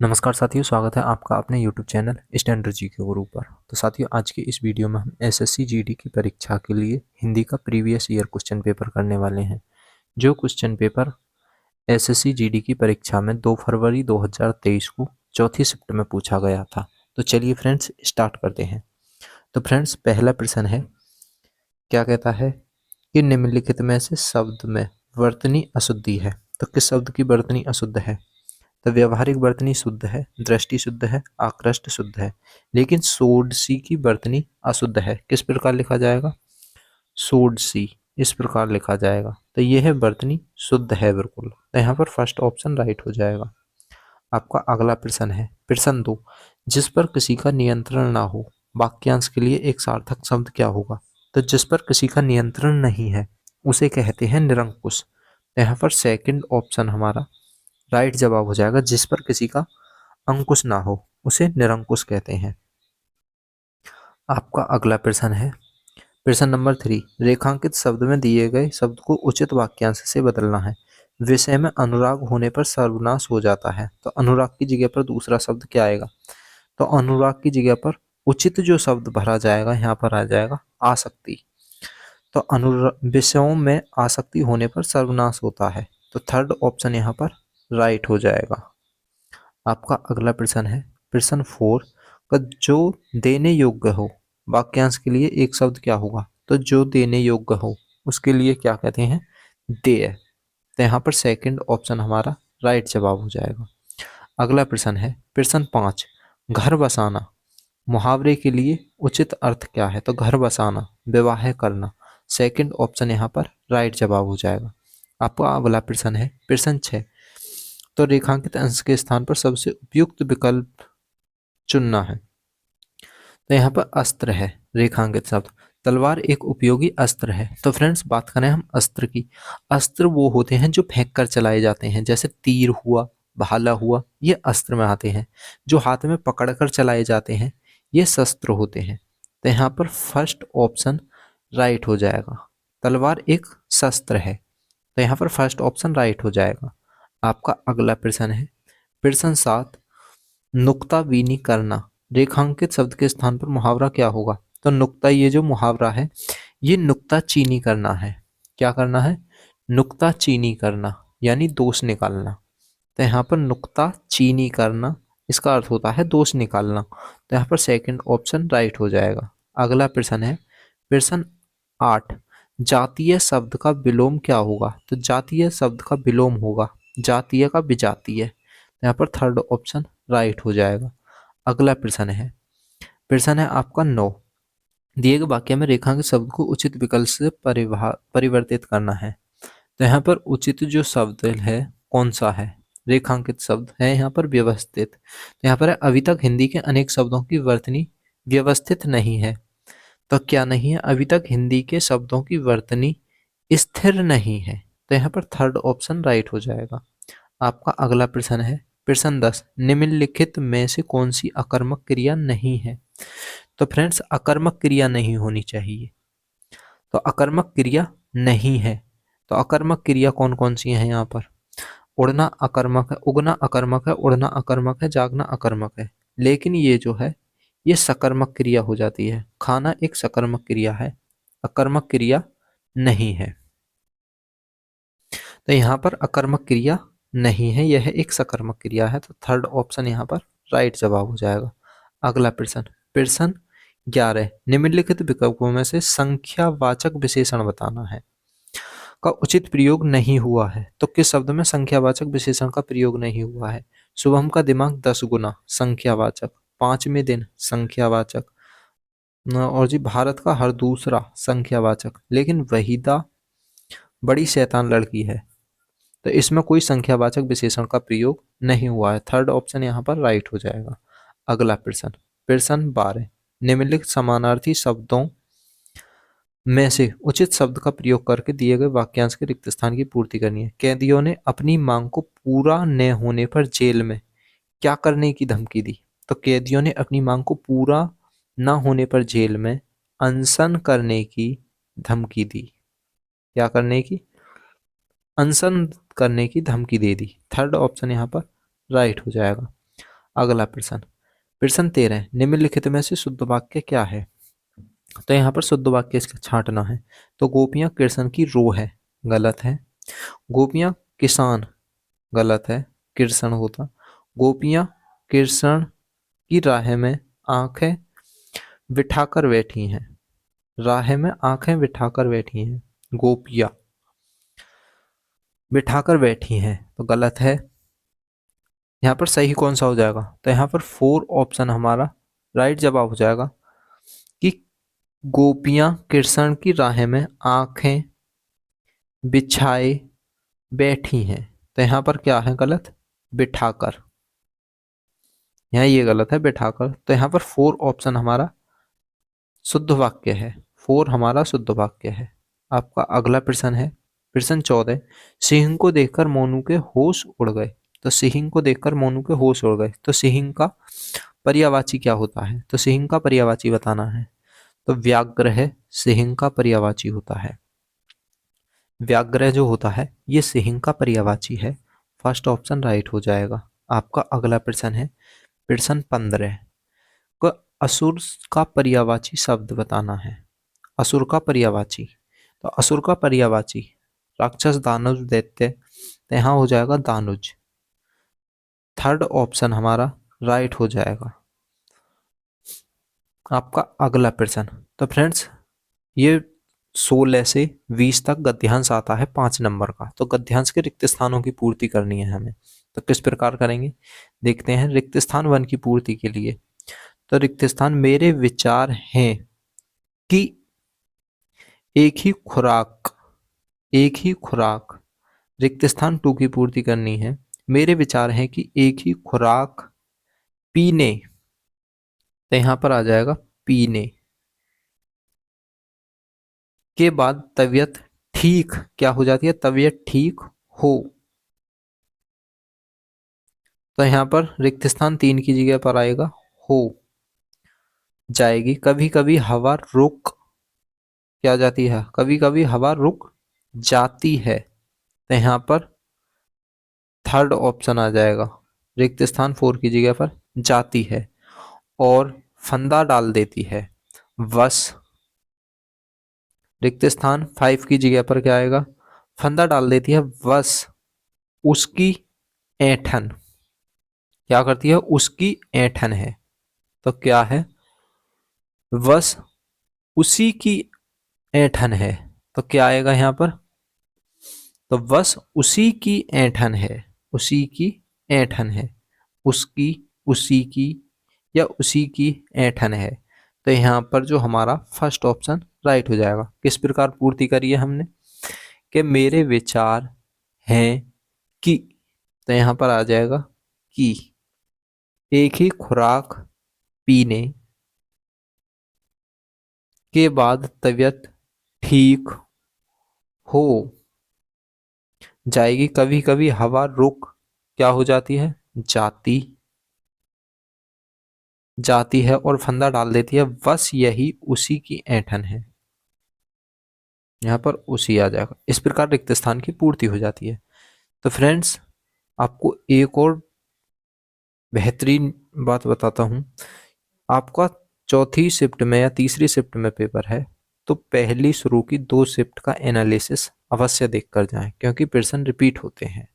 नमस्कार साथियों, स्वागत है आपका अपने YouTube चैनल स्टैंडर्ड जी के गुरु पर। तो साथियों, आज के इस वीडियो में हम एसएससी जीडी की परीक्षा के लिए हिंदी का प्रीवियस ईयर क्वेश्चन पेपर करने वाले हैं। जो क्वेश्चन पेपर एसएससी जीडी की परीक्षा में 2 फरवरी 2023 को चौथी शिफ्ट में पूछा गया था। तो चलिए फ्रेंड्स, स्टार्ट करते हैं। तो फ्रेंड्स, पहला प्रश्न है, क्या कहता है कि निम्नलिखित में से शब्द में वर्तनी अशुद्धि है। तो किस शब्द की वर्तनी अशुद्ध है? तो व्यवहारिक वर्तनी शुद्ध है, दृष्टि शुद्ध है, आकृष्ट शुद्ध है, लेकिन षोडशी की वर्तनी अशुद्ध है। किस प्रकार लिखा जाएगा? षोडशी इस प्रकार लिखा जाएगा। तो यह है वर्तनी शुद्ध है बिल्कुल। तो यहाँ पर फर्स्ट ऑप्शन राइट हो जाएगा। आपका अगला प्रश्न है, प्रश्न 2, जिस पर किसी का नियंत्रण ना हो, वाक्यांश के लिए एक सार्थक शब्द क्या होगा? तो जिस पर किसी का नियंत्रण नहीं है उसे कहते हैं निरंकुश। तो यहाँ पर सेकंड ऑप्शन हमारा राइट जवाब हो जाएगा। जिस पर किसी का अंकुश ना हो उसे निरंकुश कहते हैं। आपका अगला प्रश्न है, प्रश्न नंबर 3, रेखांकित शब्द में दिए गए शब्द को उचित वाक्यांश से बदलना है। विषय में अनुराग होने पर सर्वनाश हो जाता है। तो अनुराग की जगह पर दूसरा शब्द क्या आएगा? तो अनुराग की जगह पर उचित जो शब्द भरा जाएगा यहाँ पर आ जाएगा आसक्ति। तो अनुराग विषयों में आसक्ति होने पर सर्वनाश होता है। तो थर्ड ऑप्शन यहाँ पर राइट हो जाएगा। आपका अगला प्रश्न है, प्रश्न 4 का जो देने योग्य हो, वाक्यांश के लिए एक शब्द क्या होगा? तो जो देने योग्य हो उसके लिए क्या कहते हैं? देय। तो यहाँ पर सेकंड ऑप्शन हमारा राइट जवाब हो जाएगा। अगला प्रश्न है, प्रश्न 5, घर बसाना, मुहावरे के लिए उचित अर्थ क्या है? तो घर बसाना विवाह करना। सेकंड ऑप्शन यहाँ पर राइट जवाब हो जाएगा। आपका अगला प्रश्न है, प्रश्न 6, तो रेखांकित अंश के स्थान पर सबसे उपयुक्त विकल्प चुनना है। तो यहाँ पर अस्त्र है रेखांकित शब्द। तलवार एक उपयोगी अस्त्र है। तो फ्रेंड्स, बात करें हम अस्त्र की, अस्त्र वो होते हैं जो फेंक कर चलाए जाते हैं, जैसे तीर हुआ, भाला हुआ, ये अस्त्र में आते हैं। जो हाथ में पकड़ कर चलाए जाते हैं ये शस्त्र होते हैं। तो यहाँ पर फर्स्ट ऑप्शन राइट हो जाएगा। तलवार एक शस्त्र है। तो यहाँ पर फर्स्ट ऑप्शन राइट हो जाएगा। आपका अगला प्रश्न है, प्रश्न 7, नुक्ताबीनी करना, रेखांकित शब्द के स्थान पर मुहावरा क्या होगा? तो नुक्ता, ये जो मुहावरा है ये नुक्ता चीनी करना है। क्या करना है? नुक्ता चीनी करना, यानी दोष निकालना। तो यहाँ पर नुक्ता चीनी करना, इसका अर्थ होता है दोष निकालना। तो यहाँ पर सेकंड ऑप्शन राइट हो जाएगा। अगला प्रश्न है, प्रश्न 8, जातीय शब्द का विलोम क्या होगा? तो जातीय शब्द का विलोम होगा जातीय का विजातीय। यहाँ पर थर्ड ऑप्शन राइट हो जाएगा। अगला प्रश्न है आपका 9, दिए गए वाक्य में रेखांकित शब्द को उचित विकल्प से परिवर्तित करना है। तो यहाँ पर उचित जो शब्द है कौन सा है? रेखांकित शब्द है यहाँ पर व्यवस्थित। तो यहाँ पर अभी तक हिंदी के अनेक शब्दों की वर्तनी व्यवस्थित नहीं है। तो क्या नहीं है? अभी तक हिंदी के शब्दों की वर्तनी स्थिर नहीं है। तो यहाँ पर थर्ड ऑप्शन राइट हो जाएगा। आपका अगला प्रश्न है, प्रश्न 10, निम्नलिखित में से कौन सी अकर्मक क्रिया नहीं है? तो फ्रेंड्स, अकर्मक क्रिया नहीं होनी चाहिए। तो अकर्मक क्रिया नहीं है। तो अकर्मक क्रिया कौन कौन सी है यहाँ पर? उड़ना अकर्मक है, उगना अकर्मक है, उड़ना अकर्मक है, जागना अकर्मक है। लेकिन ये जो है ये सकर्मक क्रिया हो जाती है। खाना एक सकर्मक क्रिया है, अकर्मक क्रिया नहीं है। तो यहाँ पर अकर्मक क्रिया नहीं है, यह एक सकर्मक क्रिया है। तो थर्ड ऑप्शन यहाँ पर राइट जवाब हो जाएगा। अगला प्रश्न, प्रश्न 11, निम्नलिखित विकल्पों में से संख्यावाचक विशेषण बताना है का उचित प्रयोग नहीं हुआ है। तो किस शब्द में संख्यावाचक विशेषण का प्रयोग नहीं हुआ है? शुभम का दिमाग 10 गुना, संख्यावाचक। पांचवें दिन, संख्यावाचक। और जी भारत का हर दूसरा, संख्यावाचक। लेकिन वहीदा बड़ी शैतान लड़की है, तो इसमें कोई संख्यावाचक विशेषण का प्रयोग नहीं हुआ है। थर्ड ऑप्शन यहाँ पर राइट हो जाएगा। अगला प्रश्न, प्रश्न 12, निम्नलिखित समानार्थी शब्दों में से उचित शब्द का प्रयोग करके दिए गए वाक्यांश के रिक्त स्थान की पूर्ति करनी है। कैदियों ने अपनी मांग को पूरा न होने पर जेल में क्या करने की धमकी दी? तो कैदियों ने अपनी मांग को पूरा न होने पर जेल में अनशन करने की धमकी दी। क्या करने की? अनशन करने की धमकी दे दी। थर्ड ऑप्शन यहाँ पर राइट हो जाएगा। अगला प्रश्न 13, निम्नलिखित में से शुद्ध वाक्य क्या है? तो यहाँ पर शुद्ध वाक्य इसका छांटना है। तो गोपियां कृष्ण की रो है, गलत है। गोपियां किसान, गलत है, कृष्ण होता। गोपियां कृष्ण की राह में आंखें बिठाकर बैठी हैं, राह में आंखें बिठाकर बैठी हैं, गोपियां बिठाकर बैठी हैं, तो गलत है। यहाँ पर सही कौन सा हो जाएगा? तो यहाँ पर 4 ऑप्शन हमारा राइट जवाब हो जाएगा कि गोपियां कृष्ण की राह में आंखें बिछाए बैठी हैं। तो यहाँ पर क्या है गलत? बिठाकर, यहाँ ये गलत है, बिठाकर। तो यहाँ पर 4 ऑप्शन हमारा शुद्ध वाक्य है, 4 हमारा शुद्ध वाक्य है। आपका अगला प्रश्न है प्रश्न 14, सिंह को देखकर मोनू के होश उड़ गए। तो सिंह को देखकर मोनू के होश उड़ गए, तो सिंह का पर्यायवाची क्या होता है? तो सिंह का पर्यायवाची बताना है। तो व्याघ्र सिंह का पर्यायवाची होता है। व्याघ्र जो होता है ये सिंह का पर्यायवाची है। फर्स्ट ऑप्शन राइट हो जाएगा। आपका अगला प्रश्न है प्रश्न 15 को असुर का पर्यायवाची शब्द बताना है। असुर का पर्यायवाची, तो असुर का पर्यायवाची राक्षस, दानव, दैत्य, तो यहाँ हो जाएगा दानुज। थर्ड ऑप्शन हमारा राइट हो जाएगा। आपका अगला प्रश्न, तो फ्रेंड्स ये 16 से 20 तक गद्यांश आता है 5 नंबर का। तो गद्यांश के रिक्त स्थानों की पूर्ति करनी है हमें। तो किस प्रकार करेंगे देखते हैं। रिक्त स्थान 1 की पूर्ति के लिए, तो रिक्त स्थान मेरे विचार हैं कि एक ही खुराक। रिक्त स्थान 2 की पूर्ति करनी है। मेरे विचार हैं कि एक ही खुराक पीने, तो यहां पर आ जाएगा पीने के बाद तबीयत ठीक क्या हो जाती है? तबीयत ठीक हो। तो यहां पर रिक्त स्थान 3 की जगह पर आएगा हो जाएगी। कभी कभी हवा रुक क्या जाती है? कभी कभी हवा रुक जाती है, तो यहां पर थर्ड ऑप्शन आ जाएगा। रिक्त स्थान 4 की जगह पर जाती है और फंदा डाल देती है, बस। रिक्त स्थान 5 की जगह पर क्या आएगा? फंदा डाल देती है, बस उसकी ऐंठन क्या करती है? उसकी ऐंठन है। तो क्या है? बस उसी की ऐंठन है। तो क्या आएगा यहाँ पर? तो बस उसी की ऐंठन है, उसी की ऐंठन है, उसकी, उसी की या उसी की ऐंठन है। तो यहाँ पर जो हमारा फर्स्ट ऑप्शन राइट हो जाएगा। किस प्रकार पूर्ति करी है हमने कि मेरे विचार हैं कि, तो यहाँ पर आ जाएगा कि एक ही खुराक पीने के बाद तबीयत ठीक हो जाएगी। कभी कभी हवा रुक क्या हो जाती है? जाती है और फंदा डाल देती है, बस यही उसी की ऐंठन है। यहाँ पर उसी आ जाएगा। इस प्रकार रिक्त स्थान की पूर्ति हो जाती है। तो फ्रेंड्स आपको एक और बेहतरीन बात बताता हूँ। आपका चौथी शिफ्ट में या तीसरी शिफ्ट में पेपर है, तो पहली शुरू की 2 शिफ्ट का एनालिसिस अवश्य देख कर जाएं, क्योंकि प्रश्न रिपीट होते हैं।